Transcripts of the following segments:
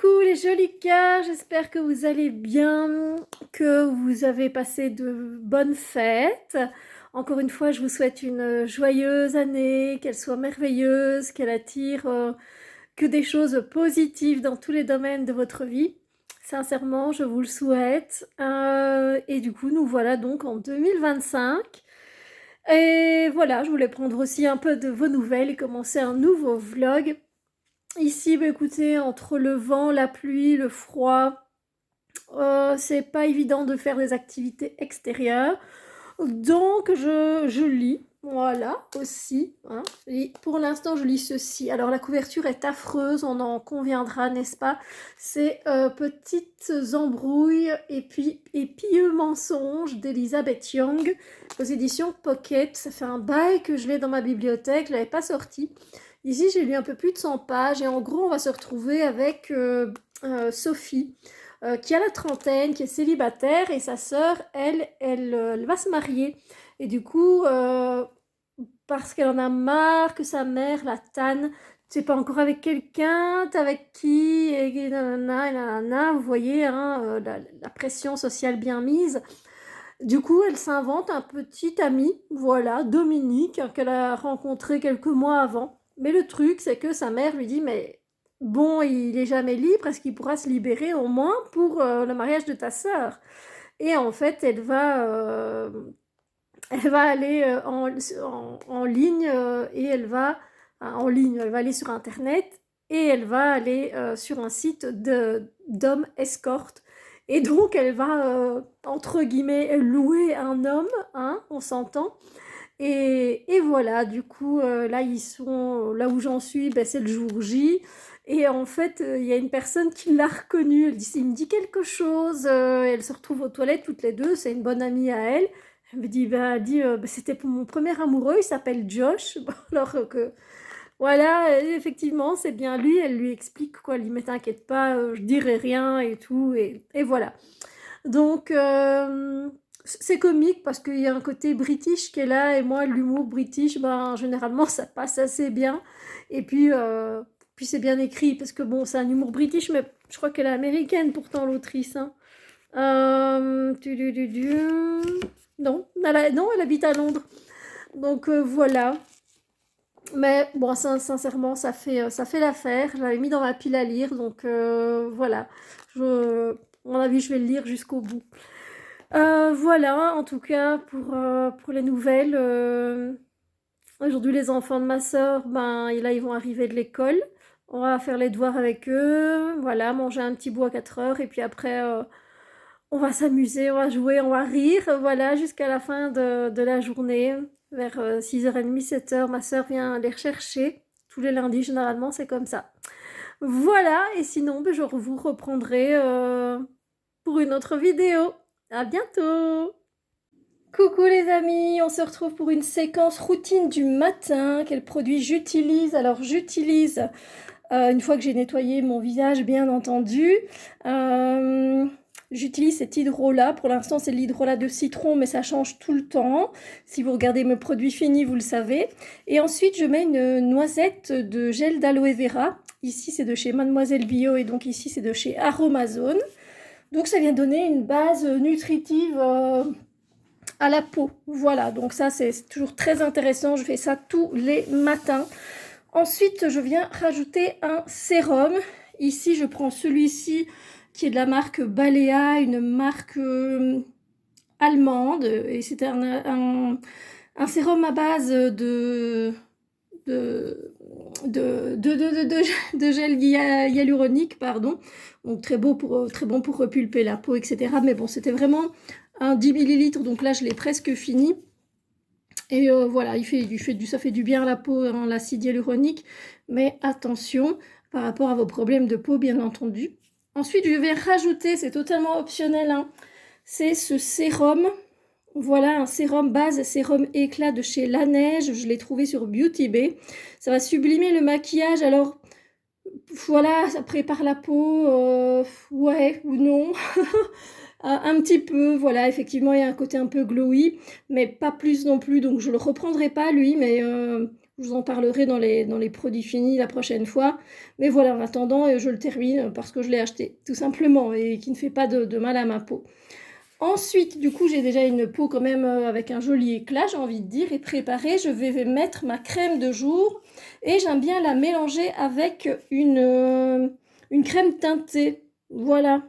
Coucou les jolis cœurs, j'espère que vous allez bien, que vous avez passé de bonnes fêtes. Encore une fois, je vous souhaite une joyeuse année, qu'elle soit merveilleuse, qu'elle attire que des choses positives dans tous les domaines de votre vie. Sincèrement, je vous le souhaite. Et du coup, nous voilà donc en 2025. Et voilà, je voulais prendre aussi un peu de vos nouvelles et commencer un nouveau vlog. Ici, bah, écoutez, entre le vent, la pluie, le froid, c'est pas évident de faire des activités extérieures. Donc, je lis, voilà, aussi. Hein. Et pour l'instant, je lis ceci. Alors, la couverture est affreuse, on en conviendra, n'est-ce pas? C'est Petites embrouilles et pieux mensonges d'Elizabeth Young aux éditions Pocket. Ça fait un bail que je l'ai dans ma bibliothèque, je l'avais pas sorti. Ici, j'ai lu un peu plus de 100 pages et en gros, on va se retrouver avec Sophie, qui a la trentaine, qui est célibataire et sa sœur, elle va se marier. Et du coup, parce qu'elle en a marre que sa mère la tanne, tu sais pas encore avec quelqu'un, t'es avec qui, et nanana, et nanana, vous voyez, hein, la pression sociale bien mise. Du coup, elle s'invente un petit ami, voilà, Dominique, qu'elle a rencontré quelques mois avant. Mais le truc, c'est que sa mère lui dit, mais bon, il est jamais libre, est-ce qu'il pourra se libérer au moins pour le mariage de ta sœur? Et en fait, elle va aller en ligne et en ligne, elle va aller sur Internet et elle va aller sur un site d'hommes escorte. Et donc, elle va, entre guillemets, louer un homme, hein, on s'entend. Et voilà, du coup, là, ils sont, là où j'en suis, ben, c'est le jour J. Et en fait, il y a une personne qui l'a reconnue. Elle dit, il me dit quelque chose. Elle se retrouve aux toilettes toutes les deux. C'est une bonne amie à elle. Elle me dit, bah, c'était pour mon premier amoureux. Il s'appelle Josh. Bon, alors que, voilà, effectivement, c'est bien lui. Elle lui explique quoi. Elle dit, mais t'inquiète pas, je dirai rien et tout. Et voilà. Donc, c'est comique parce qu'il y a un côté british qui est là et moi, l'humour british, ben, généralement, ça passe assez bien. Et puis c'est bien écrit parce que bon, c'est un humour british, mais je crois qu'elle est américaine pourtant, l'autrice. Hein. Tu, du, du. Non, non, elle habite à Londres. Donc voilà. Mais bon, sincèrement, ça fait l'affaire. Je l'avais mis dans ma pile à lire, donc voilà. À mon avis, je vais le lire jusqu'au bout. Voilà, en tout cas, pour les nouvelles. Aujourd'hui, les enfants de ma sœur, ben, là, ils vont arriver de l'école. On va faire les devoirs avec eux. Voilà, manger un petit bout à 4 heures. Et puis après, on va s'amuser, on va jouer, on va rire. Voilà, jusqu'à la fin de la journée. Vers 6h30, 7h, ma sœur vient les rechercher. Tous les lundis, généralement, c'est comme ça. Voilà, et sinon, ben, je vous reprendrai pour une autre vidéo. À bientôt! Coucou les amis, on se retrouve pour une séquence routine du matin. Quel produit j'utilise? Alors j'utilise, une fois que j'ai nettoyé mon visage bien entendu, j'utilise cet hydrolat. Pour l'instant c'est l'hydrolat de citron mais ça change tout le temps. Si vous regardez mes produits finis vous le savez. Et ensuite je mets une noisette de gel d'aloe vera. Ici c'est de chez Mademoiselle Bio et donc ici c'est de chez Aromazone. Donc ça vient donner une base nutritive à la peau. Voilà, donc ça c'est toujours très intéressant. Je fais ça tous les matins. Ensuite, je viens rajouter un sérum. Ici, je prends celui-ci qui est de la marque Balea, une marque allemande. Et c'est un sérum à base de gel hyaluronique, pardon. Donc très bon pour repulper la peau, etc. Mais bon, c'était vraiment un 10 ml, donc là je l'ai presque fini. Et voilà, ça fait du bien à la peau, hein, l'acide hyaluronique. Mais attention, par rapport à vos problèmes de peau, bien entendu. Ensuite, je vais rajouter, c'est totalement optionnel, hein, c'est ce sérum. Voilà, un sérum base, sérum éclat de chez La Neige. Je l'ai trouvé sur Beauty Bay. Ça va sublimer le maquillage. Alors, voilà, ça prépare la peau. Ouais ou non. Un petit peu, voilà, effectivement, il y a un côté un peu glowy, mais pas plus non plus. Donc, je le reprendrai pas, lui, mais Je vous en parlerai dans les produits finis la prochaine fois. Mais voilà, en attendant, je le termine parce que je l'ai acheté, tout simplement, et qui ne fait pas de mal à ma peau. Ensuite, du coup, j'ai déjà une peau quand même avec un joli éclat, j'ai envie de dire, et préparée. Je vais mettre ma crème de jour et j'aime bien la mélanger avec une crème teintée. Voilà.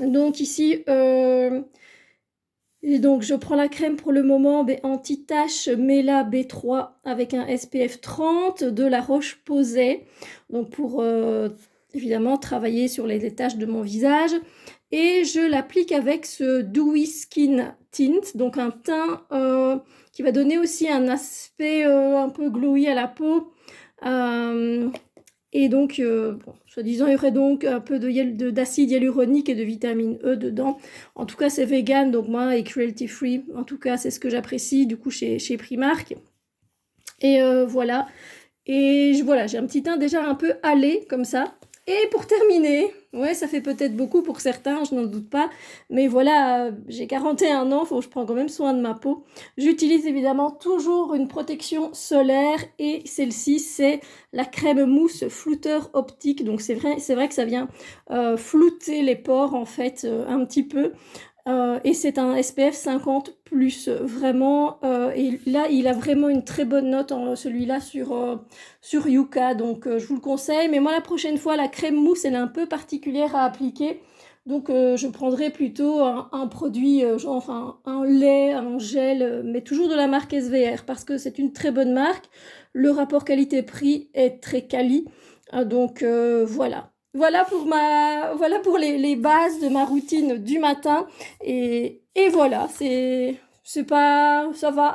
Donc ici, et donc je prends la crème pour le moment anti-tache Mela B3 avec un SPF 30 de La Roche-Posay. Donc pour évidemment travailler sur les taches de mon visage. Et je l'applique avec ce Dewy Skin Tint, donc un teint qui va donner aussi un aspect un peu glowy à la peau. Et donc, bon, soi-disant, il y aurait donc un peu d'acide hyaluronique et de vitamine E dedans. En tout cas, c'est vegan, donc moi, et cruelty free. En tout cas, c'est ce que j'apprécie, du coup, chez Primark. Et voilà. Et voilà, j'ai un petit teint déjà un peu hâlé, comme ça. Et pour terminer, ouais, ça fait peut-être beaucoup pour certains, je n'en doute pas, mais voilà, j'ai 41 ans, faut que je prends quand même soin de ma peau. J'utilise évidemment toujours une protection solaire et celle-ci, c'est la crème mousse flouteur optique. Donc c'est vrai que ça vient flouter les pores en fait un petit peu. Et c'est un SPF 50 plus, vraiment. Et là, il a vraiment une très bonne note, celui-là, sur Yuka. Donc, je vous le conseille. Mais moi, la prochaine fois, la crème mousse, elle est un peu particulière à appliquer. Donc, je prendrai plutôt un produit, genre enfin, un lait, un gel, mais toujours de la marque SVR, parce que c'est une très bonne marque. Le rapport qualité-prix est très quali. Donc, voilà. Voilà pour les bases de ma routine du matin. Et voilà, c'est pas, ça va,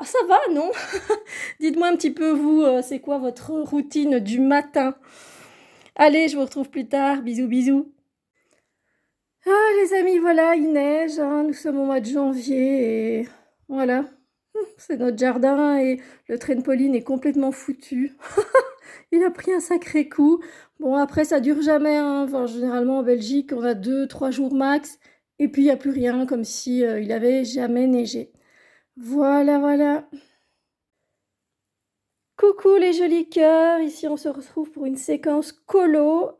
non? Dites-moi un petit peu, vous, c'est quoi votre routine du matin? Allez, je vous retrouve plus tard. Bisous, bisous. Ah, les amis, voilà, il neige, hein, nous sommes au mois de janvier et voilà, c'est notre jardin et le trampoline est complètement foutu. Il a pris un sacré coup. Bon, après, ça dure jamais, hein. Enfin, généralement, en Belgique, on a 2, 3 jours max. Et puis, il n'y a plus rien, comme si il avait jamais neigé. Voilà, voilà. Coucou les jolis cœurs. Ici, on se retrouve pour une séquence colo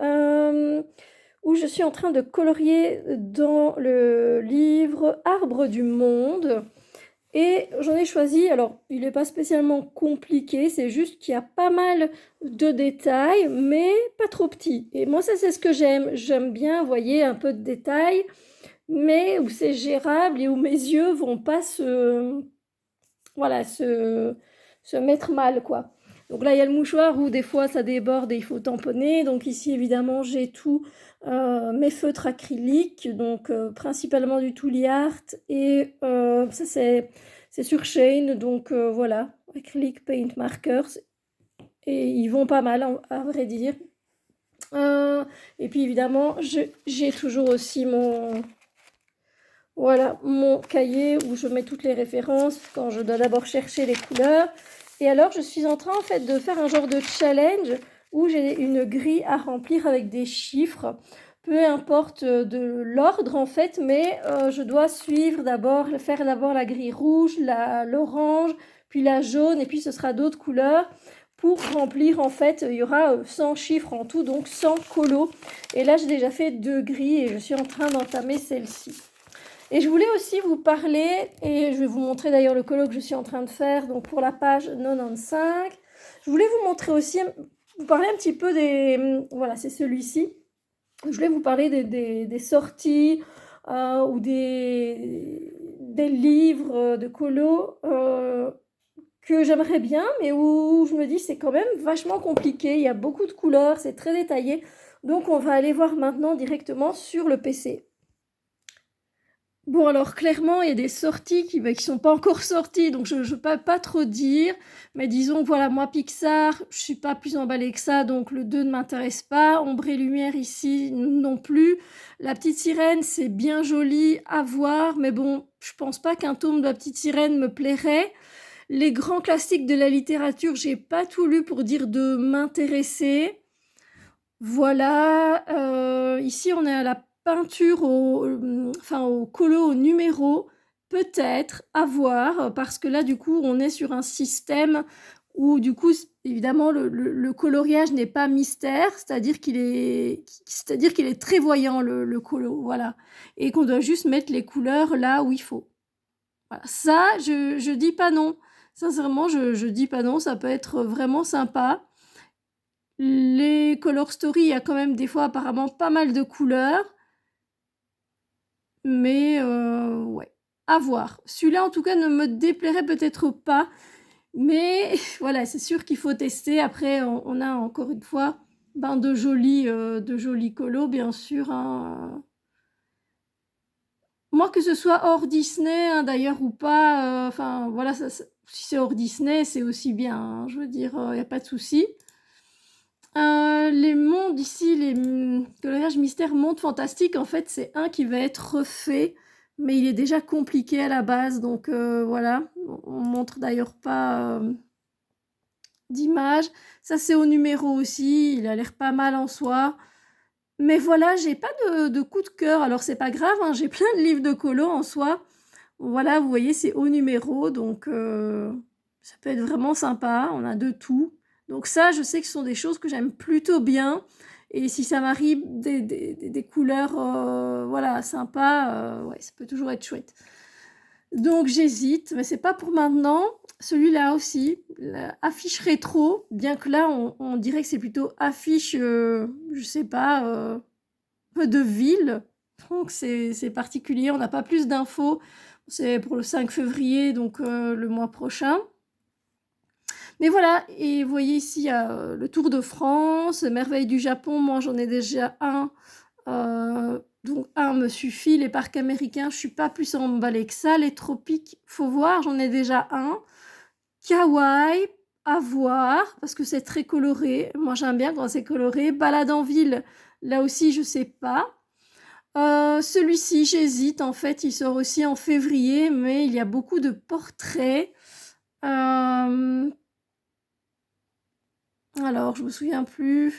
où je suis en train de colorier dans le livre Arbre du monde. Et j'en ai choisi, alors il n'est pas spécialement compliqué, c'est juste qu'il y a pas mal de détails, mais pas trop petits. Et moi, ça, c'est ce que j'aime. J'aime bien, vous voyez, un peu de détails, mais où c'est gérable et où mes yeux vont pas voilà, se mettre mal, quoi. Donc là, il y a le mouchoir où des fois ça déborde et il faut tamponner. Donc ici, évidemment, j'ai tous mes feutres acryliques, donc principalement du Tooly Art. Et ça, c'est sur Shane, donc voilà, Acrylic Paint Markers. Et ils vont pas mal, à vrai dire. Et puis évidemment, j'ai toujours aussi voilà, mon cahier où je mets toutes les références quand je dois d'abord chercher les couleurs. Et alors, je suis en train en fait de faire un genre de challenge où j'ai une grille à remplir avec des chiffres. Peu importe de l'ordre en fait, mais je dois suivre faire d'abord la grille rouge, l'orange, puis la jaune, et puis ce sera d'autres couleurs pour remplir en fait. Il y aura 100 chiffres en tout, donc 100 colos. Et là, j'ai déjà fait 2 grilles et je suis en train d'entamer celle-ci. Et je voulais aussi vous parler, et je vais vous montrer d'ailleurs le colo que je suis en train de faire, donc pour la page 95. Je voulais vous montrer aussi, vous parler un petit peu voilà, c'est celui-ci. Je voulais vous parler des sorties ou des livres de colo que j'aimerais bien, mais où je me dis c'est quand même vachement compliqué. Il y a beaucoup de couleurs, c'est très détaillé. Donc on va aller voir maintenant directement sur le PC. Bon, alors clairement, il y a des sorties qui sont pas encore sorties, donc je ne peux pas trop dire. Mais disons que voilà, moi, Pixar, je suis pas plus emballée que ça, donc le 2 ne m'intéresse pas. Ombre et lumière ici, non plus. La petite sirène, c'est bien joli à voir, mais bon, je pense pas qu'un tome de la petite sirène me plairait. Les grands classiques de la littérature, j'ai pas tout lu pour dire de m'intéresser. Voilà, ici on est à la peinture au colo au numéro, peut-être, à voir, parce que là du coup on est sur un système où du coup, évidemment, le coloriage n'est pas mystère, c'est-à-dire qu'il est très voyant le colo, voilà, et qu'on doit juste mettre les couleurs là où il faut. Voilà, ça, je dis pas non. Sincèrement, je dis pas non, ça peut être vraiment sympa. Les Color Story, il y a quand même des fois apparemment pas mal de couleurs, mais ouais, à voir. Celui-là, en tout cas, ne me déplairait peut-être pas, mais voilà, c'est sûr qu'il faut tester. Après, on a encore une fois ben, de jolis colos, bien sûr, hein. Moi, que ce soit hors Disney, hein, d'ailleurs, ou pas, enfin, voilà, si c'est hors Disney, c'est aussi bien, hein, je veux dire, il n'y a pas de souci. Les mondes ici, coloriage mystère monde fantastique, en fait, c'est un qui va être refait, mais il est déjà compliqué à la base, donc voilà. On montre d'ailleurs pas d'image. Ça, c'est au numéro aussi, il a l'air pas mal en soi. Mais voilà, j'ai pas de coup de cœur. Alors, c'est pas grave, hein, j'ai plein de livres de colo en soi. Voilà, vous voyez, c'est au numéro, donc ça peut être vraiment sympa. On a de tout. Donc ça, je sais que ce sont des choses que j'aime plutôt bien. Et si ça m'arrive des couleurs, voilà, sympas, ouais, ça peut toujours être chouette. Donc j'hésite, mais c'est pas pour maintenant. Celui-là aussi, affiche rétro, bien que là, on dirait que c'est plutôt affiche, je sais pas, de ville. Donc c'est particulier, on n'a pas plus d'infos. C'est pour le 5 février, donc le mois prochain. Mais voilà, et vous voyez ici, il y a le Tour de France, Merveilles du Japon, moi j'en ai déjà un. Donc un me suffit, les parcs américains, je suis pas plus emballée que ça. Les tropiques, faut voir, j'en ai déjà un. Kawaii, à voir, parce que c'est très coloré. Moi j'aime bien quand c'est coloré. Balade en ville, là aussi je sais pas. Celui-ci, j'hésite, en fait, il sort aussi en février, mais il y a beaucoup de portraits. Alors, je me souviens plus.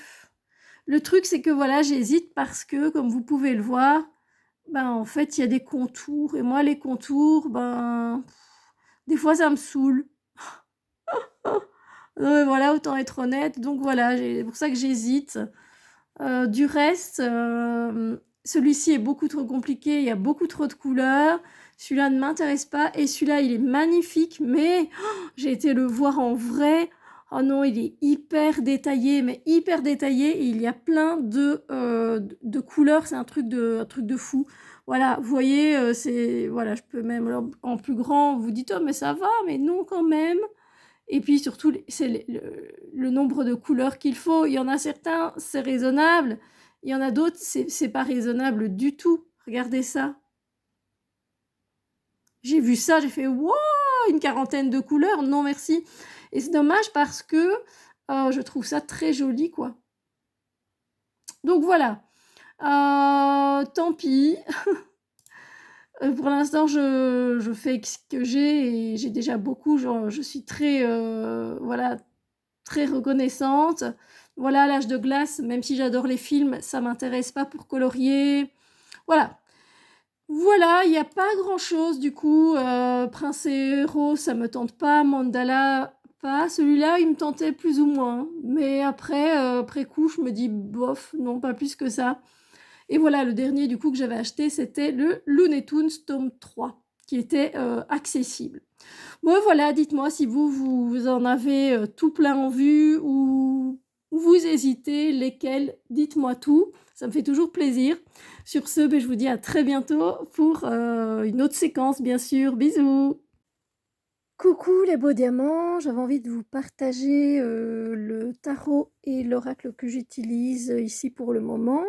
Le truc, c'est que voilà, j'hésite parce que, comme vous pouvez le voir, ben, en fait, il y a des contours. Et moi, les contours, ben, des fois, ça me saoule. Voilà, autant être honnête. Donc voilà, c'est pour ça que j'hésite. Du reste, celui-ci est beaucoup trop compliqué, il y a beaucoup trop de couleurs. Celui-là ne m'intéresse pas. Et celui-là, il est magnifique, mais j'ai été le voir en vrai. Oh non, il est hyper détaillé, mais hyper détaillé. Et il y a plein de couleurs, c'est un truc de fou. Voilà, vous voyez, voilà, je peux même en plus grand, vous dites, oh, mais ça va, mais non, quand même. Et puis surtout, c'est le nombre de couleurs qu'il faut. Il y en a certains, c'est raisonnable. Il y en a d'autres, c'est pas raisonnable du tout. Regardez ça. J'ai vu ça, j'ai fait wow, une quarantaine de couleurs. Non, merci. Et c'est dommage parce que je trouve ça très joli, quoi. Donc voilà. Tant pis. Pour l'instant, je fais ce que j'ai et j'ai déjà beaucoup. Genre, je suis très, voilà, très reconnaissante. Voilà, l'âge de glace, même si j'adore les films, ça m'intéresse pas pour colorier. Voilà. Voilà, il n'y a pas grand-chose du coup. Prince et héros, ça me tente pas. Mandala, pas. Celui-là, il me tentait plus ou moins. Mais après coup, je me dis, bof, non, pas plus que ça. Et voilà, le dernier du coup que j'avais acheté, c'était le Looney Tunes tome 3, qui était accessible. Bon, voilà, dites-moi si vous en avez tout plein en vue ou vous hésitez, lesquels, dites-moi tout, ça me fait toujours plaisir. Sur ce, ben, je vous dis à très bientôt pour une autre séquence, bien sûr. Bisous! Coucou les beaux diamants, j'avais envie de vous partager le tarot et l'oracle que j'utilise ici pour le moment.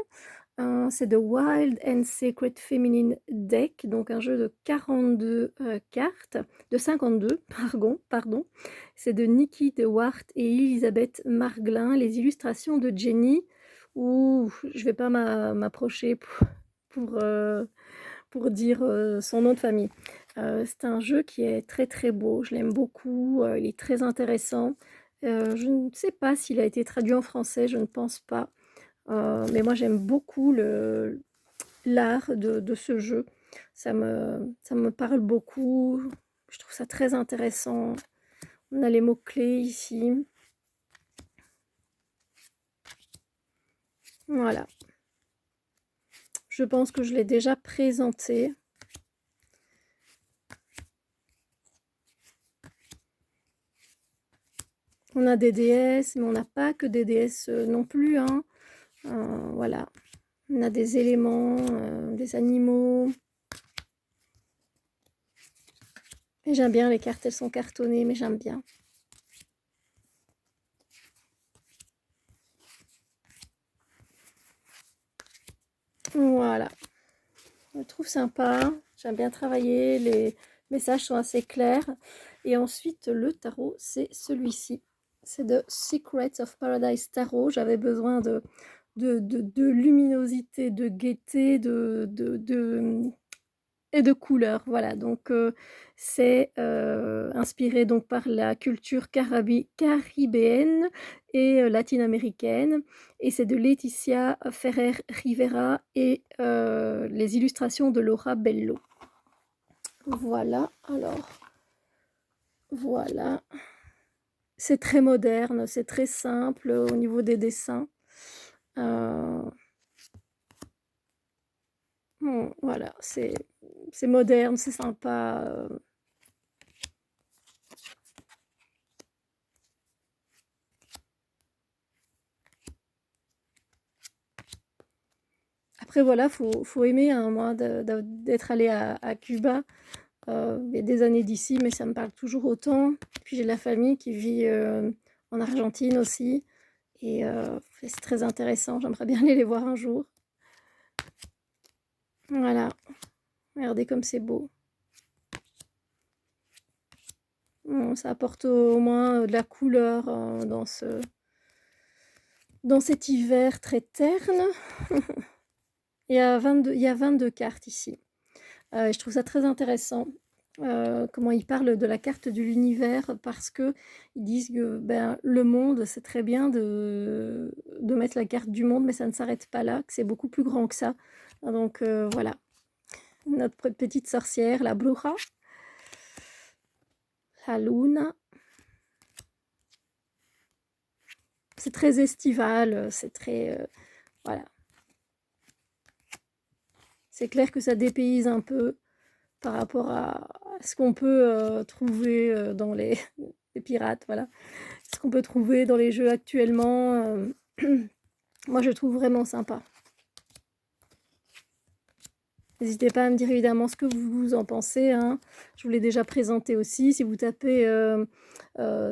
C'est The Wild and Secret Feminine Deck, donc un jeu de 42 cartes, de 52, pardon. C'est de Nikki DeWart et Elisabeth Marglin, les illustrations de Jenny, où je vais pas m'approcher pour, pour dire son nom de famille. C'est un jeu qui est très très beau, je l'aime beaucoup, il est très intéressant. Je ne sais pas s'il a été traduit en français, je ne pense pas. Mais moi j'aime beaucoup l'art de ce jeu. Ça me parle beaucoup. Je trouve ça très intéressant. On a les mots-clés ici. Voilà. Je pense que je l'ai déjà présenté. On a des déesses, mais on n'a pas que des déesses non plus, hein. Voilà. On a des éléments, des animaux. Et j'aime bien les cartes, elles sont cartonnées, mais j'aime bien. Voilà. Je trouve sympa. J'aime bien travailler. Les messages sont assez clairs. Et ensuite, le tarot, c'est celui-ci. C'est de Secrets of Paradise Tarot. J'avais besoin de luminosité, de gaieté, et de couleurs. Voilà, donc c'est inspiré donc par la culture caribéenne et latine-américaine. Et c'est de Laetitia Ferrer Rivera et les illustrations de Laura Bello. Voilà, alors, voilà. C'est très moderne, c'est très simple au niveau des dessins. Bon, voilà, c'est moderne, c'est sympa. Après, voilà, faut aimer, hein, moi, d'être allée à Cuba. Il y a des années d'ici, mais ça me parle toujours autant. Puis j'ai la famille qui vit en Argentine aussi. Et c'est très intéressant. J'aimerais bien aller les voir un jour. Voilà. Regardez comme c'est beau. Bon, ça apporte au moins de la couleur dans cet hiver très terne. Il y a 22 cartes ici. Je trouve ça très intéressant. Comment ils parlent de la carte de l'univers, parce que ils disent que ben, le monde, c'est très bien de mettre la carte du monde, mais ça ne s'arrête pas là, que c'est beaucoup plus grand que ça. Donc voilà, notre petite sorcière, la bruja, la luna. C'est très estival, c'est très... voilà. C'est clair que ça dépayse un peu par rapport à ce qu'on peut trouver dans les pirates, voilà. Ce qu'on peut trouver dans les jeux actuellement. Moi, je trouve vraiment sympa. N'hésitez pas à me dire évidemment ce que vous en pensez, hein. Je vous l'ai déjà présenté aussi. Si vous tapez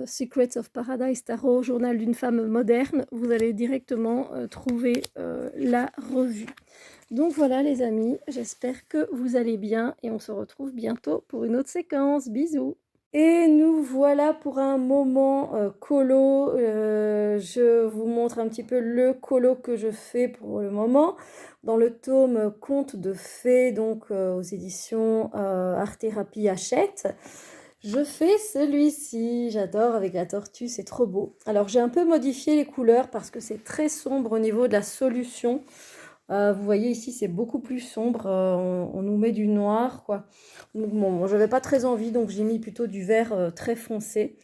Secrets of Paradise Tarot, journal d'une femme moderne, vous allez directement trouver la revue. Donc voilà les amis, j'espère que vous allez bien et on se retrouve bientôt pour une autre séquence. Bisous! Et nous voilà pour un moment colo. Je vous montre un petit peu le colo que je fais pour le moment. Dans le tome Contes de fées, donc aux éditions Art Thérapie Hachette. Je fais celui-ci, j'adore, avec la tortue, c'est trop beau. Alors j'ai un peu modifié les couleurs parce que c'est très sombre au niveau de la solution. Vous voyez ici, c'est beaucoup plus sombre. On nous met du noir, quoi. Donc, bon, j'avais pas très envie, donc j'ai mis plutôt du vert très foncé.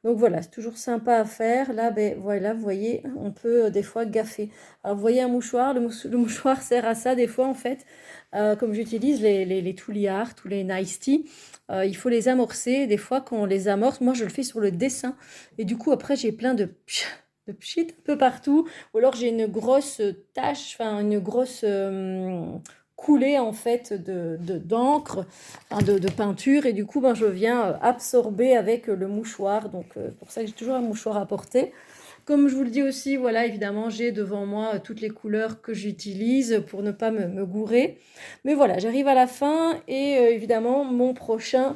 Donc voilà, c'est toujours sympa à faire. Là, ben voilà, vous voyez, on peut des fois gaffer. Alors vous voyez un mouchoir, le mouchoir sert à ça des fois en fait. Comme j'utilise les Tooly Art ou les Nice Tea, il faut les amorcer. Des fois, quand on les amorce, moi je le fais sur le dessin. Et du coup, après, j'ai plein de pchit un peu partout, ou alors j'ai une grosse tache, enfin une grosse coulée en fait d'encre, enfin de peinture, et du coup ben, je viens absorber avec le mouchoir, donc pour ça que j'ai toujours un mouchoir à porter. Comme je vous le dis aussi, voilà, évidemment, j'ai devant moi toutes les couleurs que j'utilise pour ne pas me gourer. Mais voilà, j'arrive à la fin et évidemment, mon prochain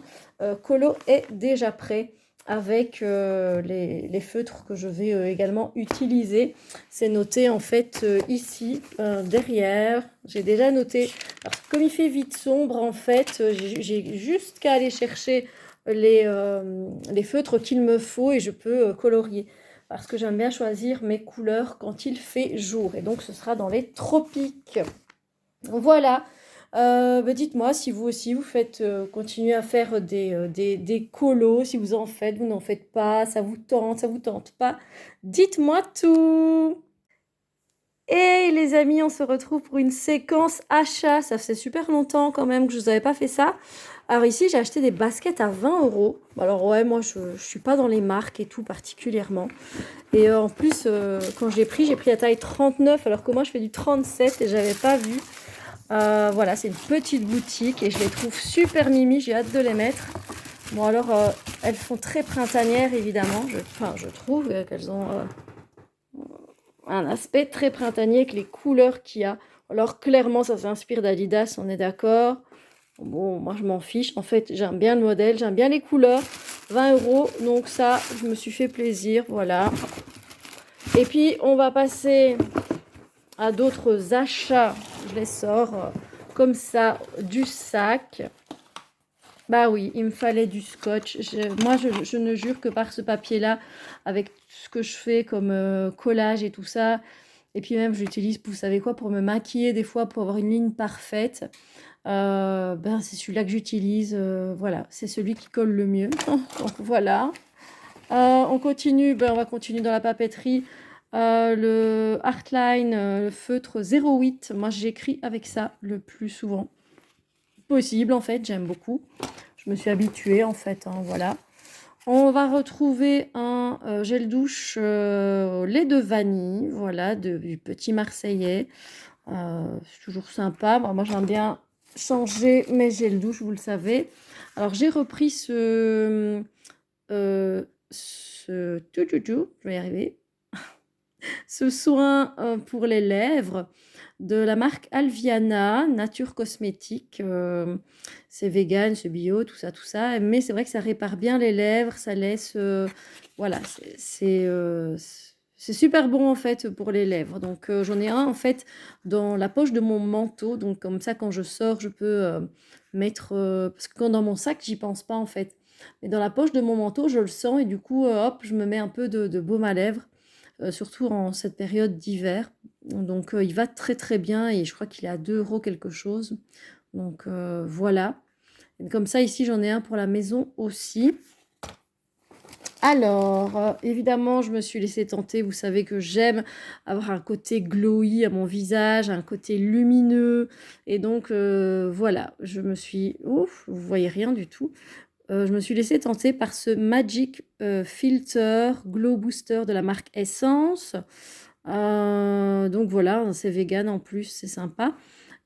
colo est déjà prêt avec les feutres que je vais également utiliser. C'est noté en fait ici, derrière. J'ai déjà noté. Alors, comme il fait vite sombre, en fait, j'ai juste qu'à aller chercher les feutres qu'il me faut et je peux colorier. Parce que j'aime bien choisir mes couleurs quand il fait jour. Et donc, ce sera dans les tropiques. Voilà. Dites-moi si vous aussi vous faites continuez à faire des colos, si vous en faites, vous n'en faites pas, ça vous tente pas. Dites-moi tout. Et les amis, on se retrouve pour une séquence achat. Ça fait super longtemps quand même que je vous avais pas fait ça. Alors ici, j'ai acheté des baskets à 20 euros. Alors ouais, moi je suis pas dans les marques et tout particulièrement. Et en plus, quand j'ai pris la taille 39, alors que moi je fais du 37 et j'avais pas vu. Voilà, c'est une petite boutique et je les trouve super mimi, j'ai hâte de les mettre. Bon alors, elles font très printanières évidemment, je trouve qu'elles ont un aspect très printanier avec les couleurs qu'il y a. Alors clairement, ça s'inspire d'Adidas, on est d'accord. Bon, moi je m'en fiche, en fait j'aime bien le modèle, j'aime bien les couleurs. 20 euros, donc ça, je me suis fait plaisir, voilà. Et puis on va passer à d'autres achats. Je les sors comme ça du sac. Bah oui, il me fallait du scotch. Moi, je ne jure que par ce papier-là, avec ce que je fais comme collage et tout ça. Et puis même, j'utilise, vous savez quoi, pour me maquiller des fois, pour avoir une ligne parfaite. C'est celui-là que j'utilise. Voilà, c'est celui qui colle le mieux. Donc voilà. On continue, on va continuer dans la papeterie. Le Artline, le feutre 08, moi j'écris avec ça le plus souvent possible en fait, j'aime beaucoup. Je me suis habituée en fait, hein, voilà. On va retrouver un gel douche lait de vanille, voilà, du petit Marseillais. C'est toujours sympa. Moi j'aime bien changer mes gels douche, vous le savez. Alors j'ai repris je vais y arriver, ce soin pour les lèvres de la marque Alviana, Nature Cosmétique. C'est vegan, c'est bio, tout ça, tout ça. Mais c'est vrai que ça répare bien les lèvres, ça laisse... voilà, c'est super bon en fait pour les lèvres. Donc j'en ai un en fait dans la poche de mon manteau. Donc comme ça, quand je sors, je peux mettre... parce que quand dans mon sac, j'y pense pas en fait. Mais dans la poche de mon manteau, je le sens et du coup, hop, je me mets un peu de baume à lèvres. Surtout en cette période d'hiver. Donc il va très très bien et je crois qu'il est à 2 euros quelque chose. Donc voilà. Et comme ça ici j'en ai un pour la maison aussi. Alors, évidemment, je me suis laissée tenter. Vous savez que j'aime avoir un côté glowy à mon visage, un côté lumineux. Et donc, voilà, je me suis... Ouf, vous voyez rien du tout. Je me suis laissée tenter par ce Magic Filter Glow Booster de la marque Essence. Donc voilà, c'est vegan en plus, c'est sympa.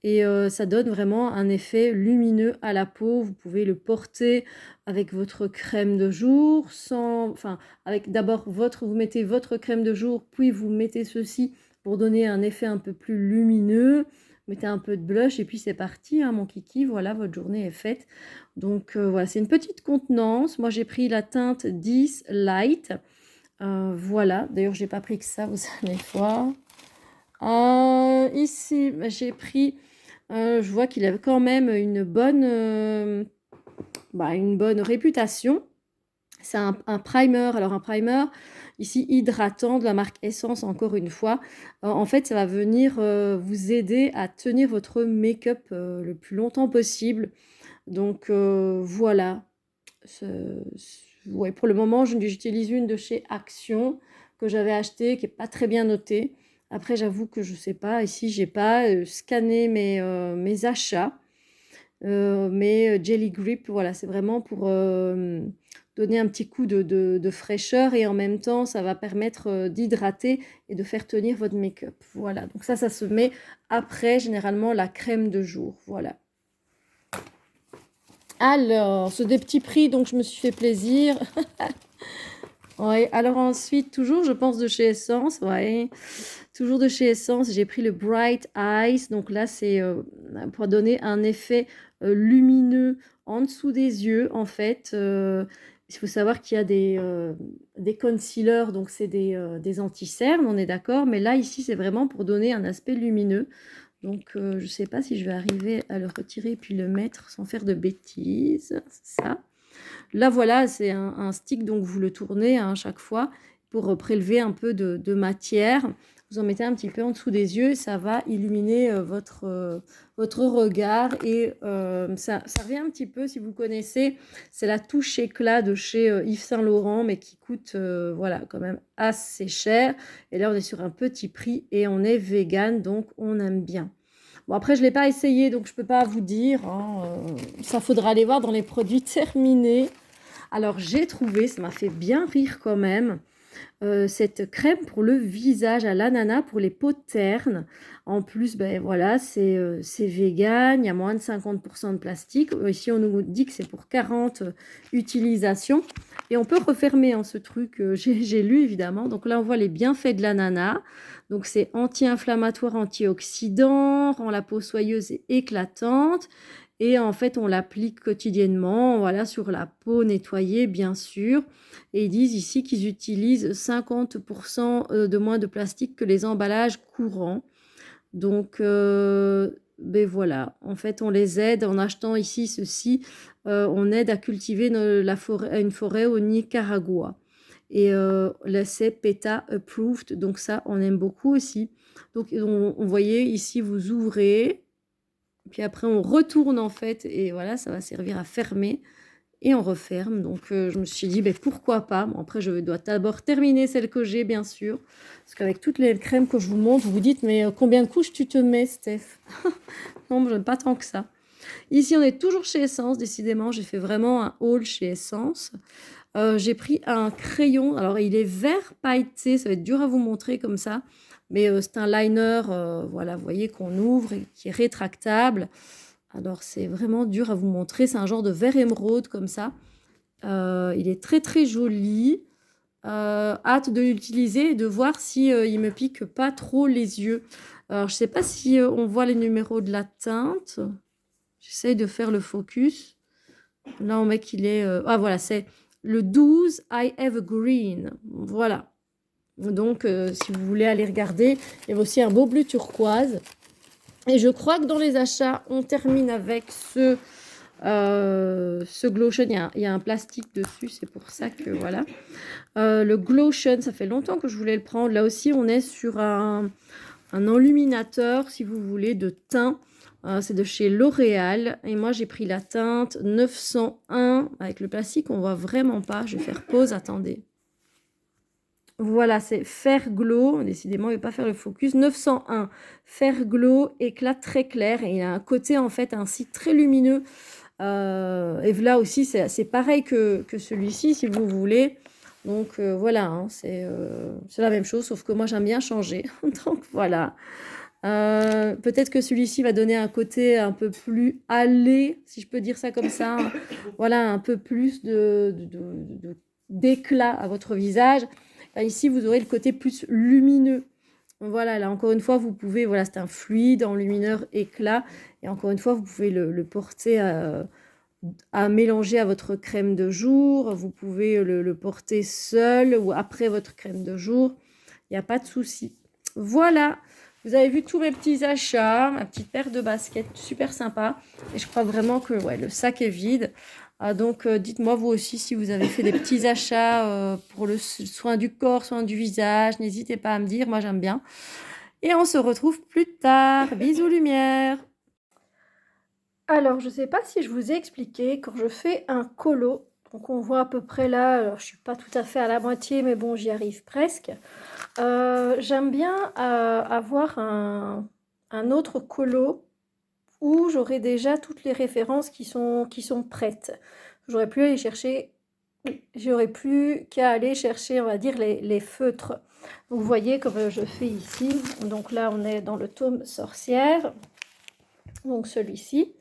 Et ça donne vraiment un effet lumineux à la peau. Vous pouvez le porter avec votre crème de jour, avec d'abord vous mettez votre crème de jour, puis vous mettez ceci pour donner un effet un peu plus lumineux. Mettez un peu de blush et puis c'est parti, hein, mon kiki. Voilà, votre journée est faite. Donc voilà, c'est une petite contenance. Moi, j'ai pris la teinte 10 Light. Voilà, d'ailleurs, j'ai pas pris que ça, vous allez voir. Ici, j'ai pris, je vois qu'il avait quand même une bonne réputation. C'est un primer. Alors, un primer, ici, hydratant de la marque Essence, encore une fois. En fait, ça va venir vous aider à tenir votre make-up le plus longtemps possible. Donc, voilà. Ouais, pour le moment, j'utilise une de chez Action que j'avais achetée, qui n'est pas très bien notée. Après, j'avoue que je ne sais pas. Ici, j'ai pas scanné mes achats. Mais Jelly Grip, voilà, c'est vraiment pour donner un petit coup de fraîcheur et en même temps, ça va permettre d'hydrater et de faire tenir votre make-up. Voilà, donc ça se met après, généralement, la crème de jour. Voilà. Alors, c'est des petits prix, donc je me suis fait plaisir. Ouais, alors ensuite, toujours, je pense, de chez Essence, ouais. Toujours de chez Essence, j'ai pris le Bright Eyes. Donc là, c'est pour donner un effet lumineux en dessous des yeux, en fait. Il faut savoir qu'il y a des concealers, donc c'est des anti-cernes, on est d'accord. Mais là, ici, c'est vraiment pour donner un aspect lumineux. Donc, je ne sais pas si je vais arriver à le retirer puis le mettre sans faire de bêtises. C'est ça. Là, voilà, c'est un stick, donc vous le tournez à chaque fois pour prélever un peu de matière. vous en mettez un petit peu en dessous des yeux, ça va illuminer votre regard et ça revient un petit peu, si vous connaissez, c'est la touche éclat de chez Yves Saint Laurent, mais qui coûte voilà, quand même assez cher. Et là, on est sur un petit prix et on est vegan, donc on aime bien. Bon, après, je ne l'ai pas essayé, donc je ne peux pas vous dire. Hein, ça faudra aller voir dans les produits terminés. Alors, j'ai trouvé, ça m'a fait bien rire quand même, cette crème pour le visage à l'ananas pour les peaux ternes. En plus, ben voilà, c'est vegan, il y a moins de 50% de plastique. Ici, on nous dit que c'est pour 40 utilisations. Et on peut refermer hein, ce truc, j'ai lu évidemment. Donc là, on voit les bienfaits de l'ananas. Donc c'est anti-inflammatoire, antioxydant, rend la peau soyeuse et éclatante. Et en fait, on l'applique quotidiennement, voilà, sur la peau nettoyée, bien sûr. Et ils disent ici qu'ils utilisent 50% de moins de plastique que les emballages courants. Donc, ben voilà, en fait, on les aide en achetant ici ceci. On aide à cultiver une forêt au Nicaragua. Et là, c'est PETA approved, donc ça, on aime beaucoup aussi. Donc, on voyait ici, vous ouvrez, puis après, on retourne en fait, et voilà, ça va servir à fermer. Et on referme. Donc, je me suis dit, ben, pourquoi pas. Bon, après, je dois d'abord terminer celle que j'ai, bien sûr. Parce qu'avec toutes les crèmes que je vous montre, vous vous dites, mais combien de couches tu te mets, Steph? Non, je n'aime pas tant que ça. Ici, on est toujours chez Essence. Décidément, j'ai fait vraiment un haul chez Essence. J'ai pris un crayon. Alors, il est vert pailleté. Ça va être dur à vous montrer comme ça. Mais c'est un liner, voilà, vous voyez, qu'on ouvre et qui est rétractable. Alors, c'est vraiment dur à vous montrer. C'est un genre de vert émeraude comme ça. Il est très, très joli. Hâte de l'utiliser et de voir si il me pique pas trop les yeux. Alors, je sais pas si on voit les numéros de la teinte. J'essaye de faire le focus. Là, on met qu'il est... Ah, voilà, c'est le 12 I Have Green. Voilà. Donc, si vous voulez aller regarder, il y a aussi un beau bleu turquoise. Et je crois que dans les achats, on termine avec ce Glotion. Il y a un plastique dessus, c'est pour ça que voilà. Le Glotion, ça fait longtemps que je voulais le prendre. Là aussi, on est sur un enluminateur, si vous voulez, de teint. C'est de chez L'Oréal. Et moi, j'ai pris la teinte 901. Avec le plastique, on voit vraiment pas. Je vais faire pause, attendez. Voilà, c'est Fair Glow. Décidément, il ne va pas faire le focus. 901, Fair Glow, éclat très clair. Et il a un côté, en fait, ainsi très lumineux. Et là aussi, c'est pareil que celui-ci, si vous voulez. Donc, voilà, hein, c'est la même chose, sauf que moi, j'aime bien changer. Donc, voilà. Peut-être que celui-ci va donner un côté un peu plus allé, si je peux dire ça comme ça. Voilà, un peu plus d'éclat à votre visage. Ici, vous aurez le côté plus lumineux. Voilà, là, encore une fois, vous pouvez... Voilà, c'est un fluide enlumineur éclat. Et encore une fois, vous pouvez le porter à mélanger à votre crème de jour. Vous pouvez le porter seul ou après votre crème de jour. Il n'y a pas de souci. Voilà, vous avez vu tous mes petits achats. Ma petite paire de baskets, super sympa. Et je crois vraiment que ouais, le sac est vide. Donc, dites-moi vous aussi si vous avez fait des petits achats pour le soin du corps, soin du visage. N'hésitez pas à me dire, moi j'aime bien. Et on se retrouve plus tard. Bisous lumière. Alors, je ne sais pas si je vous ai expliqué, quand je fais un colo, donc on voit à peu près là, alors je ne suis pas tout à fait à la moitié, mais bon, j'y arrive presque. J'aime bien avoir un autre colo où j'aurai déjà toutes les références qui sont prêtes. J'aurais plus qu'à aller chercher, on va dire, les feutres. Donc, vous voyez comme je fais ici. Donc là, on est dans le tome sorcière. Donc celui-ci.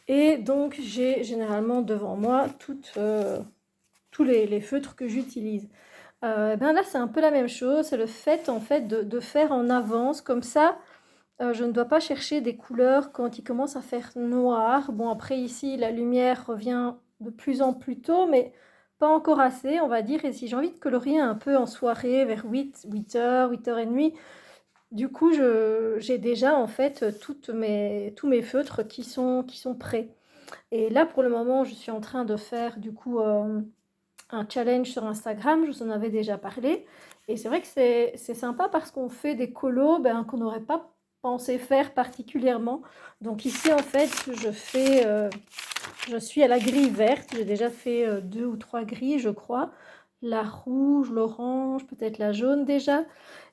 Et donc, j'ai généralement devant moi tous les feutres que j'utilise. Ben là, c'est un peu la même chose. C'est le fait, en fait, de faire en avance. Comme ça, je ne dois pas chercher des couleurs quand il commence à faire noir. Bon, après, ici, la lumière revient de plus en plus tôt, mais pas encore assez, on va dire. Et si j'ai envie de colorier un peu en soirée, vers 8h, 8h30, du coup, j'ai déjà, en fait, tous mes feutres qui sont prêts. Et là, pour le moment, je suis en train de faire, du coup, un challenge sur Instagram. Je vous en avais déjà parlé. Et c'est vrai que c'est sympa parce qu'on fait des colos qu'on n'aurait pas pensé faire particulièrement. Donc ici, en fait, je suis à la grille verte. J'ai déjà fait 2 ou 3 grilles, je crois. La rouge, l'orange, peut-être la jaune déjà.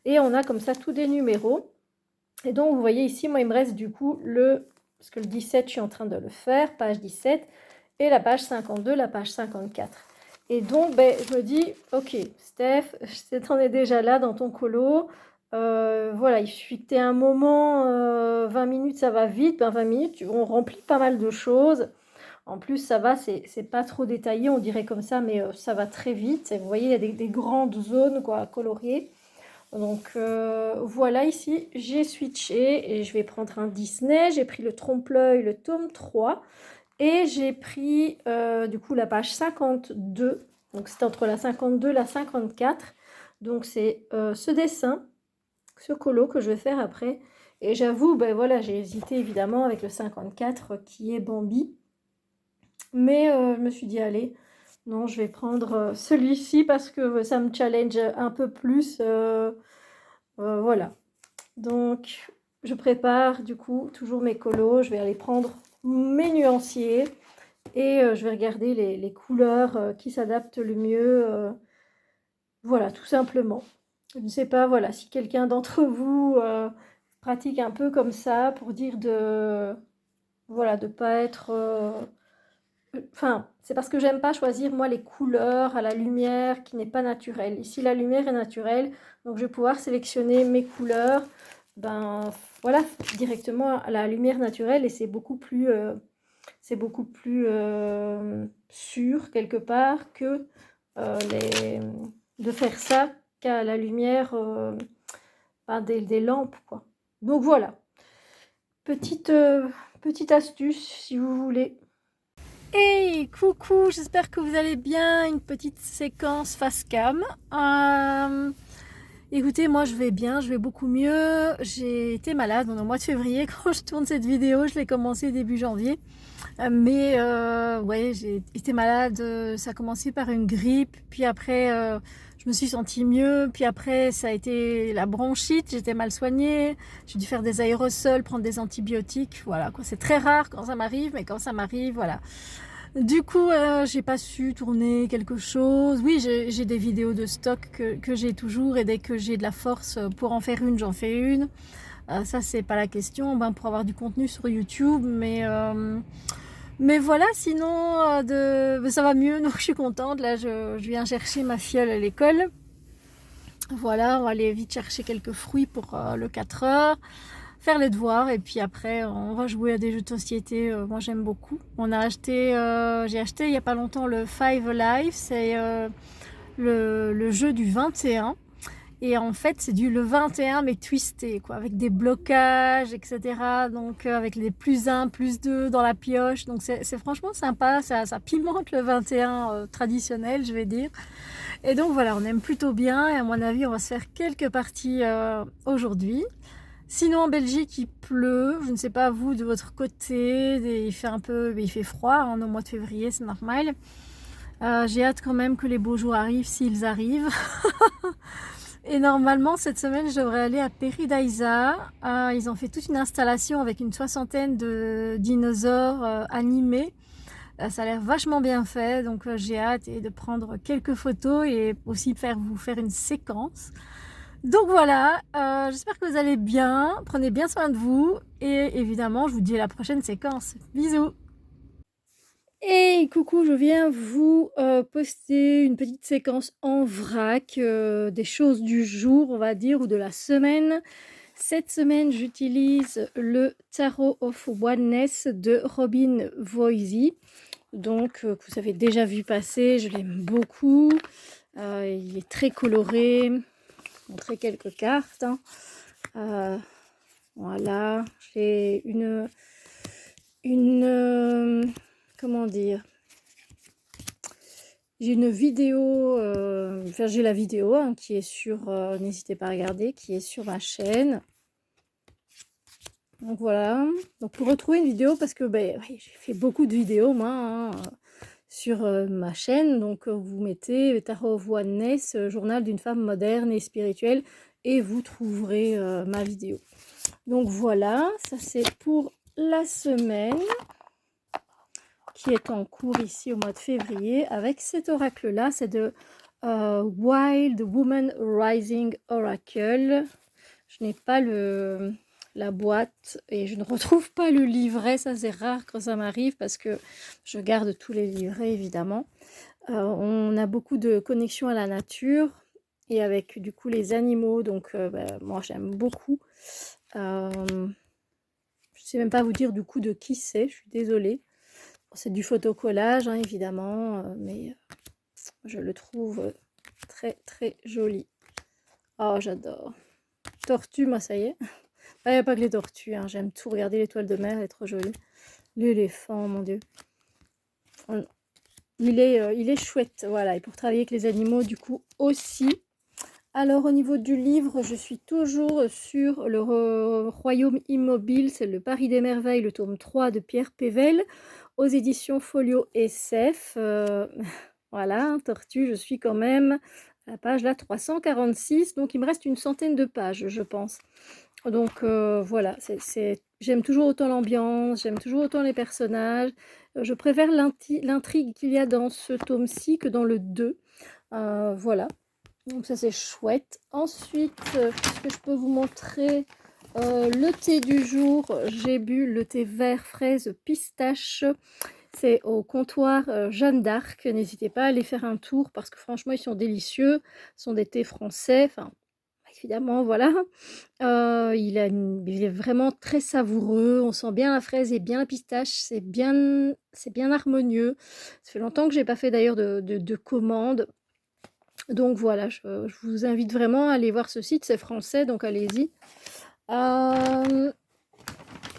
Et on a comme ça tous des numéros. Et donc, vous voyez ici, moi, il me reste du coup parce que le 17, je suis en train de le faire, page 17, et la page 52, la page 54. Et donc, je me dis, ok, Steph, t'en es déjà là dans ton colo. Voilà, il suffit que tu aies un moment, 20 minutes, ça va vite. 20 minutes, on remplit pas mal de choses. En plus, ça va, c'est pas trop détaillé, on dirait comme ça, mais ça va très vite. Et vous voyez, il y a des grandes zones quoi, coloriées. Donc voilà, ici, j'ai switché et je vais prendre un Disney. J'ai pris le trompe-l'œil, le tome 3. Et j'ai pris du coup la page 52. Donc c'est entre la 52 et la 54. Donc c'est ce dessin, ce colo que je vais faire après. Et j'avoue, voilà, j'ai hésité évidemment avec le 54 qui est Bambi. Mais je me suis dit, allez, non, je vais prendre celui-ci parce que ça me challenge un peu plus. Voilà. Donc, je prépare du coup toujours mes colos. Je vais aller prendre mes nuanciers et je vais regarder les couleurs qui s'adaptent le mieux. Voilà, tout simplement. Je ne sais pas, voilà, si quelqu'un d'entre vous pratique un peu comme ça pour dire voilà, de pas être enfin, c'est parce que j'aime pas choisir moi les couleurs à la lumière qui n'est pas naturelle. Ici, la lumière est naturelle, donc je vais pouvoir sélectionner mes couleurs, voilà, directement à la lumière naturelle et c'est beaucoup plus sûr quelque part que de faire ça qu'à la lumière des lampes, quoi. Donc voilà, petite, petite astuce si vous voulez. Hey, coucou, j'espère que vous allez bien. Une petite séquence face cam. Écoutez, moi je vais bien, je vais beaucoup mieux. J'ai été malade au mois de février quand je tourne cette vidéo. Je l'ai commencé début janvier. Mais ouais, j'ai été malade. Ça a commencé par une grippe. Puis après, je me suis sentie mieux. Puis après, ça a été la bronchite. J'étais mal soignée. J'ai dû faire des aérosols, prendre des antibiotiques. Voilà, quoi. C'est très rare quand ça m'arrive, mais quand ça m'arrive, voilà. Du coup, j'ai pas su tourner quelque chose. Oui, j'ai des vidéos de stock que j'ai toujours et dès que j'ai de la force pour en faire une, j'en fais une. Ça, c'est pas la question, pour avoir du contenu sur YouTube, mais voilà, sinon, ça va mieux, donc je suis contente. Là, je viens chercher ma filleule à l'école. Voilà, on va aller vite chercher quelques fruits pour le 4 heures. Faire les devoirs et puis après on va jouer à des jeux de société. Moi j'aime beaucoup. J'ai acheté il n'y a pas longtemps le Five Lives, c'est le jeu du 21. Et en fait c'est le 21 mais twisté quoi, avec des blocages etc. Donc avec les plus 1, plus 2 dans la pioche. Donc c'est franchement sympa, ça pimente le 21 traditionnel je vais dire. Et donc voilà, on aime plutôt bien et à mon avis on va se faire quelques parties aujourd'hui. Sinon en Belgique il pleut, je ne sais pas vous de votre côté, il fait froid hein, au mois de février, c'est normal. J'ai hâte quand même que les beaux jours arrivent s'ils arrivent. Et normalement cette semaine je devrais aller à Peridaisa. Ils ont fait toute une installation avec une 60aine de dinosaures animés. Ça a l'air vachement bien fait, donc j'ai hâte de prendre quelques photos et aussi vous faire une séquence. Donc voilà, j'espère que vous allez bien, prenez bien soin de vous et évidemment je vous dis à la prochaine séquence. Bisous. Hey coucou, je viens vous poster une petite séquence en vrac des choses du jour on va dire ou de la semaine. Cette semaine j'utilise le Tarot of Oneness de Robin Voisey. Donc que vous avez déjà vu passer, je l'aime beaucoup. Il est très coloré. Montrer quelques cartes. Voilà, j'ai comment dire, j'ai une vidéo, j'ai la vidéo hein, qui est sur, n'hésitez pas à regarder, qui est sur ma chaîne. Donc voilà, donc pour retrouver une vidéo, parce que oui, j'ai fait beaucoup de vidéos moi, hein, ma chaîne. Donc vous mettez Tarot of Oneness, journal d'une femme moderne et spirituelle, et vous trouverez ma vidéo. Donc voilà, ça c'est pour la semaine qui est en cours ici au mois de février avec cet oracle-là. C'est de Wild Woman Rising Oracle. Je n'ai pas la boîte et je ne retrouve pas le livret. Ça, c'est rare quand ça m'arrive parce que je garde tous les livrets, évidemment. On a beaucoup de connexions à la nature et avec, du coup, les animaux. Donc, moi, j'aime beaucoup. Je ne sais même pas vous dire, du coup, de qui c'est. Je suis désolée. C'est du photocollage, hein, évidemment, mais je le trouve très, très joli. Oh, j'adore. Tortue, moi, ça y est. Il n'y a pas que les tortues, hein. J'aime tout. Regardez l'étoile de mer, elle est trop jolie. L'éléphant, mon Dieu. Il est chouette, voilà. Et pour travailler avec les animaux, du coup, aussi. Alors, au niveau du livre, je suis toujours sur le Royaume immobile. C'est le Paris des merveilles, le tome 3 de Pierre Pével, aux éditions Folio SF. Voilà, tortue, je suis quand même à la page là 346. Donc, il me reste une centaine de pages, je pense. Donc voilà, j'aime toujours autant l'ambiance, j'aime toujours autant les personnages. Je préfère l'intrigue qu'il y a dans ce tome-ci que dans le 2. Voilà, donc ça c'est chouette. Ensuite, qu'est-ce que je peux vous montrer? Le thé du jour, j'ai bu le thé vert fraise pistache. C'est au comptoir Jeanne d'Arc. N'hésitez pas à aller faire un tour parce que franchement, ils sont délicieux. Ce sont des thés français. Enfin, évidemment, voilà. Il est vraiment très savoureux. On sent bien la fraise et bien la pistache. C'est bien harmonieux. Ça fait longtemps que j'ai pas fait d'ailleurs de commande. Donc voilà, je vous invite vraiment à aller voir ce site. C'est français, donc allez-y.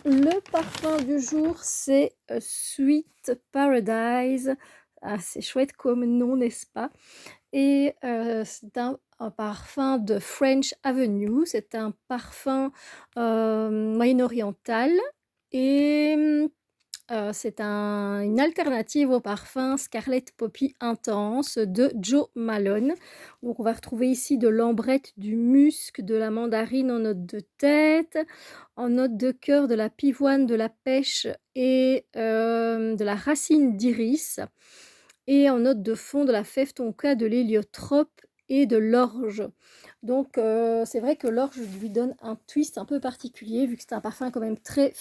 Le parfum du jour, c'est Sweet Paradise. Ah, c'est chouette comme nom, n'est-ce pas? Et c'est un parfum de French Avenue. C'est un parfum moyen-oriental. Et c'est une alternative au parfum Scarlet Poppy Intense de Jo Malone. Donc on va retrouver ici de l'ambrette, du musc, de la mandarine en note de tête, en note de cœur, de la pivoine, de la pêche et de la racine d'iris. Et en note de fond, de la fève tonka, de l'héliotrope et de l'orge. Donc c'est vrai que l'orge lui donne un twist un peu particulier vu que c'est un parfum quand même très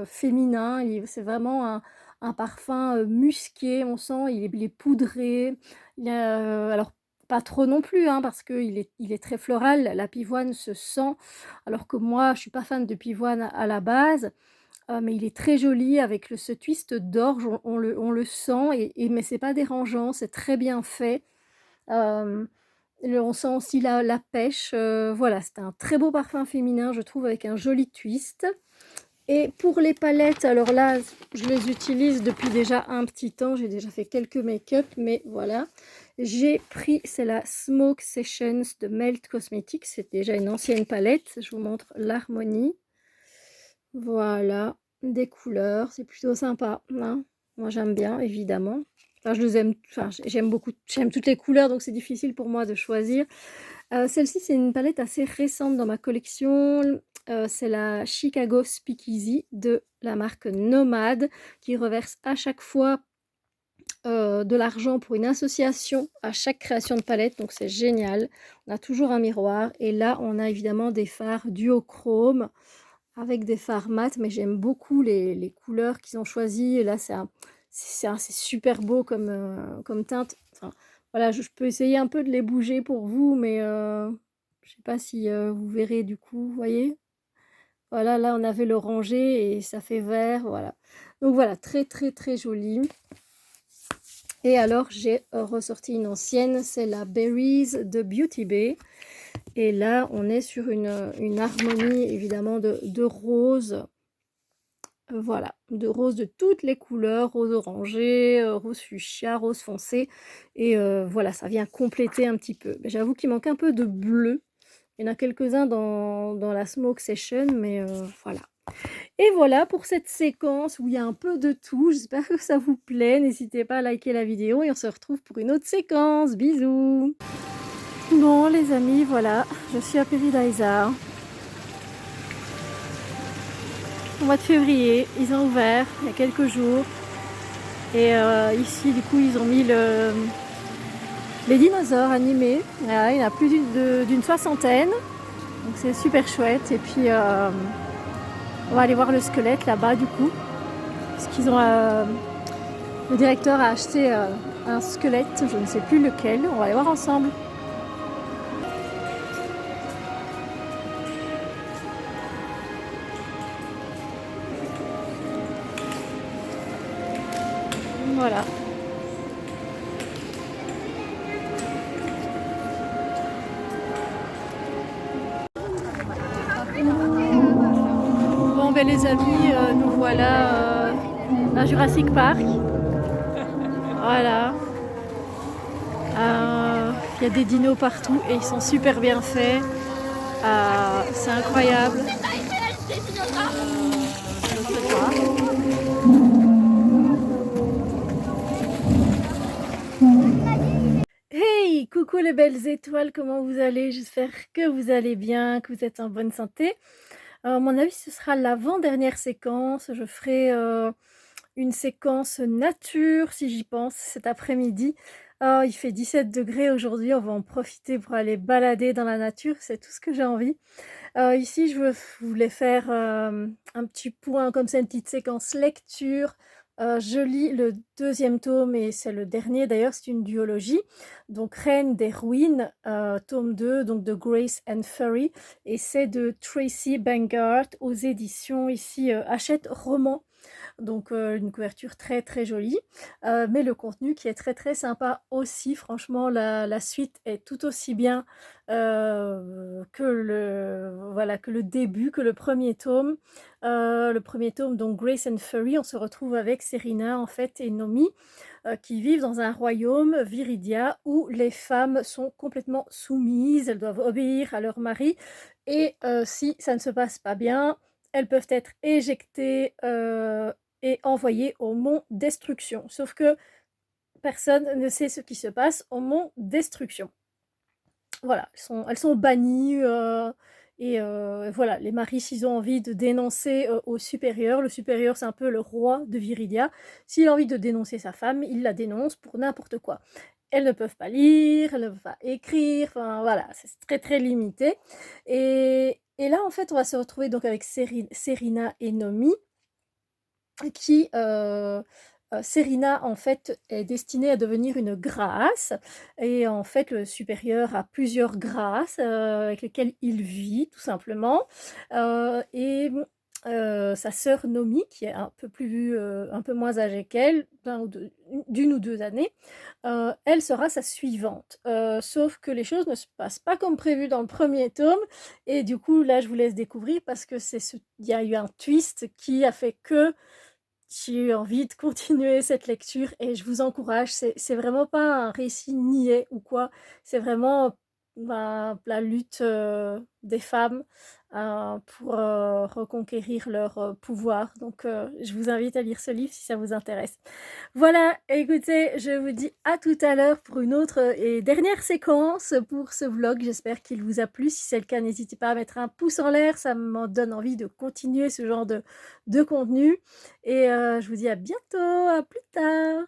féminin. C'est vraiment un parfum musqué, on sent, il est poudré. Alors, pas trop non plus, hein, parce qu'il est très floral. La pivoine se sent, alors que moi, je ne suis pas fan de pivoine à la base. Mais il est très joli avec ce twist d'orge, on le sent, mais c'est pas dérangeant, c'est très bien fait. On sent aussi la pêche. Voilà, c'est un très beau parfum féminin, je trouve, avec un joli twist. Et pour les palettes, alors là, je les utilise depuis déjà un petit temps. J'ai déjà fait quelques make-up, mais voilà. J'ai pris, c'est la Smoke Sessions de Melt Cosmetics. C'est déjà une ancienne palette. Je vous montre l'harmonie. Voilà, des couleurs. C'est plutôt sympa, hein. Moi, j'aime bien, évidemment. Enfin, je les aime, enfin, j'aime beaucoup, j'aime toutes les couleurs, donc c'est difficile pour moi de choisir. Celle-ci, c'est une palette assez récente dans ma collection. C'est la Chicago Speakeasy de la marque Nomad qui reverse à chaque fois de l'argent pour une association à chaque création de palette. Donc c'est génial. On a toujours un miroir. Et là, on a évidemment des fards duochrome avec des fards mat. Mais j'aime beaucoup les couleurs qu'ils ont choisies. Et là, c'est super beau comme teinte. Enfin, voilà, je peux essayer un peu de les bouger pour vous, mais je sais pas si vous verrez du coup, vous voyez? Voilà, là on avait l'orangé et ça fait vert, voilà. Donc voilà, très très très joli. Et alors j'ai ressorti une ancienne, c'est la Berries de Beauty Bay. Et là on est sur une harmonie évidemment de rose. Voilà, de rose de toutes les couleurs, rose orangé, rose fuchsia, rose foncé. Et voilà, ça vient compléter un petit peu. J'avoue qu'il manque un peu de bleu. Il y en a quelques-uns dans la Smoke Session, mais voilà. Et voilà pour cette séquence où il y a un peu de tout. J'espère que ça vous plaît. N'hésitez pas à liker la vidéo et on se retrouve pour une autre séquence. Bisous. Bon les amis, voilà, je suis à Paradise. Au mois de février, ils ont ouvert il y a quelques jours. Et ici, du coup, ils ont mis les dinosaures animés. Voilà, il y en a plus d'une soixantaine. Donc c'est super chouette. Et puis, on va aller voir le squelette là-bas, du coup. Parce qu'ils ont... le directeur a acheté un squelette, je ne sais plus lequel. On va aller voir ensemble. Voilà. Bon ben les amis, nous voilà à Jurassic Park. Voilà. Il y a des dinos partout et ils sont super bien faits. C'est incroyable. Hey, coucou les belles étoiles, comment vous allez? J'espère que vous allez bien, que vous êtes en bonne santé. À mon avis, ce sera l'avant-dernière séquence. Je ferai une séquence nature, si j'y pense, cet après-midi. Il fait 17 degrés aujourd'hui, on va en profiter pour aller balader dans la nature, c'est tout ce que j'ai envie. Ici, je voulais faire un petit point, comme ça, une petite séquence lecture. Je lis le deuxième tome et c'est le dernier d'ailleurs, c'est une duologie. Donc Reine des ruines, tome 2, donc de Grace and Furry. Et c'est de Tracy Bangart aux éditions ici Hachette Roman. Donc une couverture très très jolie, mais le contenu qui est très très sympa aussi. Franchement, la suite est tout aussi bien que le début, que le premier tome. Le premier tome, donc Grace and Furry, on se retrouve avec Serena en fait et Nomi qui vivent dans un royaume, Viridia, où les femmes sont complètement soumises, elles doivent obéir à leur mari et si ça ne se passe pas bien, elles peuvent être éjectées et envoyées au mont Destruction. Sauf que personne ne sait ce qui se passe au mont Destruction. Voilà, elles sont bannies et voilà, les maris, s'ils ont envie de dénoncer au supérieur, le supérieur c'est un peu le roi de Viridia, s'il a envie de dénoncer sa femme, il la dénonce pour n'importe quoi. Elles ne peuvent pas lire, elles ne peuvent pas écrire, enfin voilà, c'est très très limité. Et là, en fait, on va se retrouver donc avec Serena et Nomi, qui, Serena, en fait, est destinée à devenir une grâce. Et en fait, le supérieur a plusieurs grâces avec lesquelles il vit, tout simplement. Et sa sœur Nomi, qui est un peu moins âgée qu'elle, d'une ou deux années, elle sera sa suivante. Sauf que les choses ne se passent pas comme prévu dans le premier tome. Et du coup, là, je vous laisse découvrir parce que il y a eu un twist qui a fait que j'ai eu envie de continuer cette lecture et je vous encourage. C'est vraiment pas un récit niais ou quoi. C'est vraiment la lutte des femmes pour reconquérir leur pouvoir. Donc, je vous invite à lire ce livre si ça vous intéresse. Voilà, écoutez, je vous dis à tout à l'heure pour une autre et dernière séquence pour ce vlog. J'espère qu'il vous a plu. Si c'est le cas, n'hésitez pas à mettre un pouce en l'air. Ça m'en donne envie de continuer ce genre de contenu. Et je vous dis à bientôt, à plus tard.